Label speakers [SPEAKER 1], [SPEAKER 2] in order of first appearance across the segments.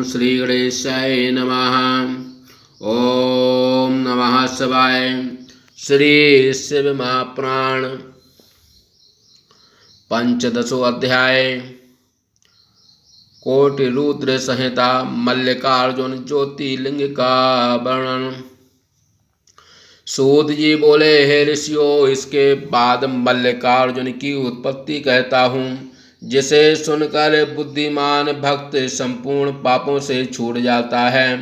[SPEAKER 1] ओम श्री गणेशाय नमः। ओम नमः शिवाय। श्री शिव महापुराण पंचदशो अध्याय कोटि रुद्र संहिता मल्लिकार्जुन ज्योतिर्लिंग का वर्णन। सूत जी बोले, हे ऋषियों, इसके बाद मल्लिकार्जुन की उत्पत्ति कहता हूँ, जिसे सुनकर बुद्धिमान भक्त संपूर्ण पापों से छूट जाता है।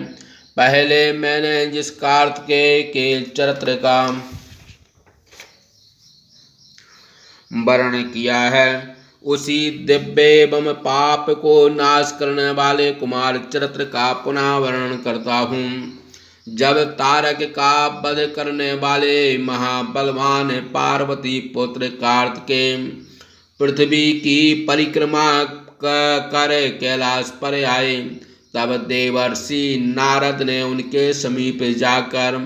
[SPEAKER 1] पहले मैंने जिस कार्तिकेय के चरित्र का वर्णन किया है, उसी दिव्य एवं पाप को नाश करने वाले कुमार चरित्र का पुनः वर्णन करता हूँ। जब तारक का वध करने वाले महाबलवान पार्वती पुत्र कार्तिकेय पृथ्वी की परिक्रमा कर कैलाश पर आए, तब देवर्षि नारद ने उनके समीप जाकर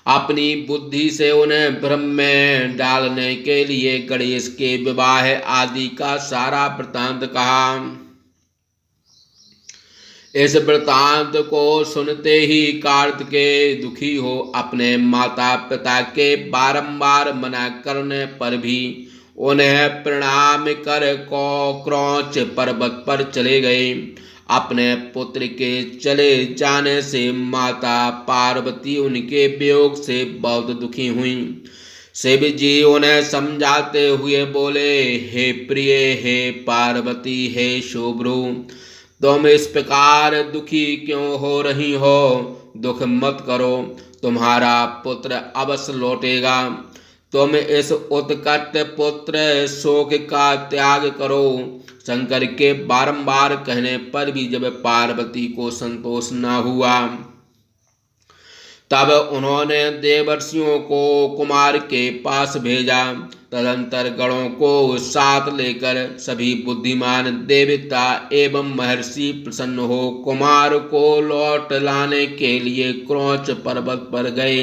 [SPEAKER 1] अपनी बुद्धि से उन्हें भ्रम में डालने के लिए गणेश के विवाह आदि का सारा वृत्तांत कहा। इस वृत्तांत को सुनते ही कार्तिकेय दुखी हो अपने माता पिता के बारंबार मना करने पर भी उन्हें प्रणाम कर क्रौंच पर्वत पर चले गए। अपने पुत्र के चले जाने से माता पार्वती उनके वियोग से बहुत दुखी हुई। शिव जी उन्हें समझाते हुए बोले, हे प्रिय, हे पार्वती, हे शुभ्रू, तुम इस प्रकार दुखी क्यों हो रही हो? दुख मत करो, तुम्हारा पुत्र अवश्य लौटेगा। तुम इस उत्कट पुत्र शोक का त्याग करो। शंकर के बारंबार कहने पर भी जब पार्वती को संतोष न हुआ, तब उन्होंने देवर्षियों को कुमार के पास भेजा। तदंतर गणों को साथ लेकर सभी बुद्धिमान देवता एवं महर्षि प्रसन्न हो कुमार को लौट लाने के लिए क्रौंच पर्वत पर गए।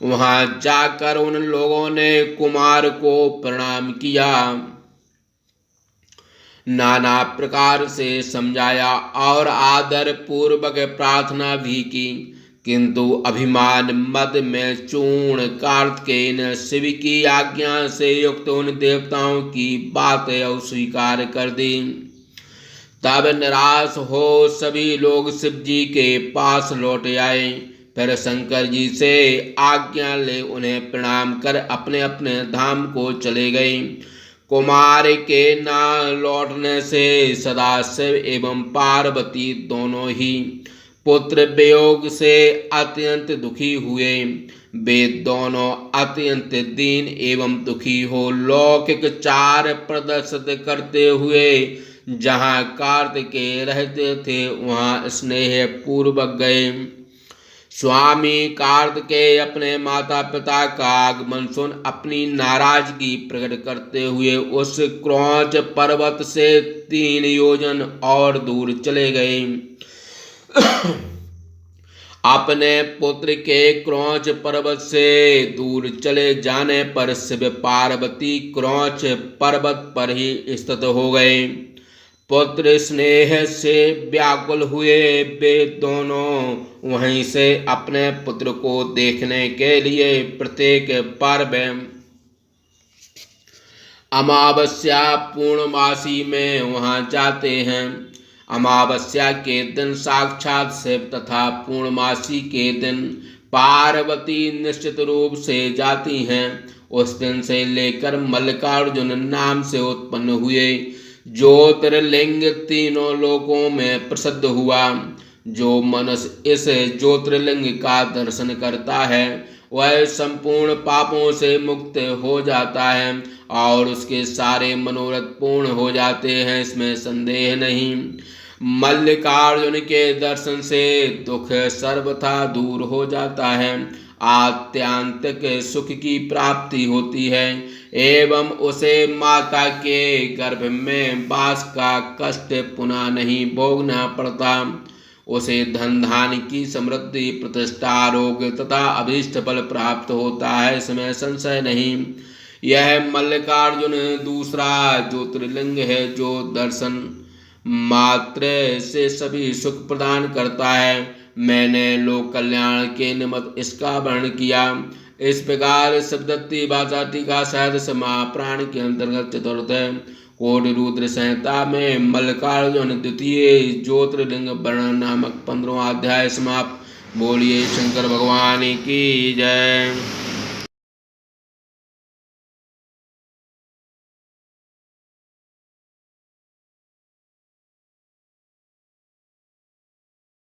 [SPEAKER 1] वहां जाकर उन लोगों ने कुमार को प्रणाम किया, नाना प्रकार से समझाया और आदर पूर्वक प्रार्थना भी की, किंतु अभिमान मद में चूर्ण कार्तिकेय ने शिव की आज्ञा से युक्त उन देवताओं की बात अस्वीकार कर दी। तब निराश हो सभी लोग शिव जी के पास लौट आए। फिर शंकर जी से आज्ञा ले उन्हें प्रणाम कर अपने अपने धाम को चले गए। कुमार के न लौटने से सदाशिव एवं पार्वती दोनों ही पुत्र वियोग से अत्यंत दुखी हुए। वे दोनों अत्यंत दीन एवं दुखी हो लौकिक चार प्रदर्शित करते हुए जहाँ कार्तिकेय रहते थे वहाँ स्नेह पूर्वक गए। स्वामी कार्तिकेय अपने माता पिता का आगमन सुन अपनी नाराजगी प्रकट करते हुए उस क्रौंच पर्वत से 3 योजन और दूर चले गए। अपने पुत्र के क्रौंच पर्वत से दूर चले जाने पर शिव पार्वती क्रौंच पर्वत पर ही स्थित हो गए। पुत्र स्नेह से व्याकुल हुए वे दोनों वहीं से अपने पुत्र को देखने के लिए प्रत्येक पर्व अमावस्या पूर्णमासी में वहां जाते हैं। अमावस्या के दिन साक्षात शिव तथा पूर्णमासी के दिन पार्वती निश्चित रूप से जाती हैं। उस दिन से लेकर मल्लिकार्जुन नाम से उत्पन्न हुए ज्योतिर्लिंग तीनों लोकों में प्रसिद्ध हुआ। जो मनुष्य इस ज्योतिर्लिंग का दर्शन करता है वह संपूर्ण पापों से मुक्त हो जाता है और उसके सारे मनोरथ पूर्ण हो जाते हैं, इसमें संदेह नहीं। मल्लिकार्जुन के दर्शन से दुख सर्वथा दूर हो जाता है, आत्यांतिक सुख की प्राप्ति होती है एवं उसे माता के गर्भ में वास का कष्ट पुनः नहीं भोगना पड़ता। उसे धन धान्य की समृद्धि, प्रतिष्ठा, आरोग्य तथा अभीष्ट फल प्राप्त होता है, इसमें संशय नहीं। यह मल्लिकार्जुन दूसरा ज्योतिर्लिंग है जो दर्शन मात्र से सभी सुख प्रदान करता है। मैंने लोक कल्याण के निमित्त इसका वर्णन किया। इस प्रकार सप्तति भाषा टीका सहज समा प्राण के अंतर्गत चतुर्थ कोटि रुद्र संहिता में मल्लिकार्जुन द्वितीय ज्योतिर्लिंग वर्णन नामक 15वां अध्याय समाप्त। बोलिए शंकर भगवान की जय।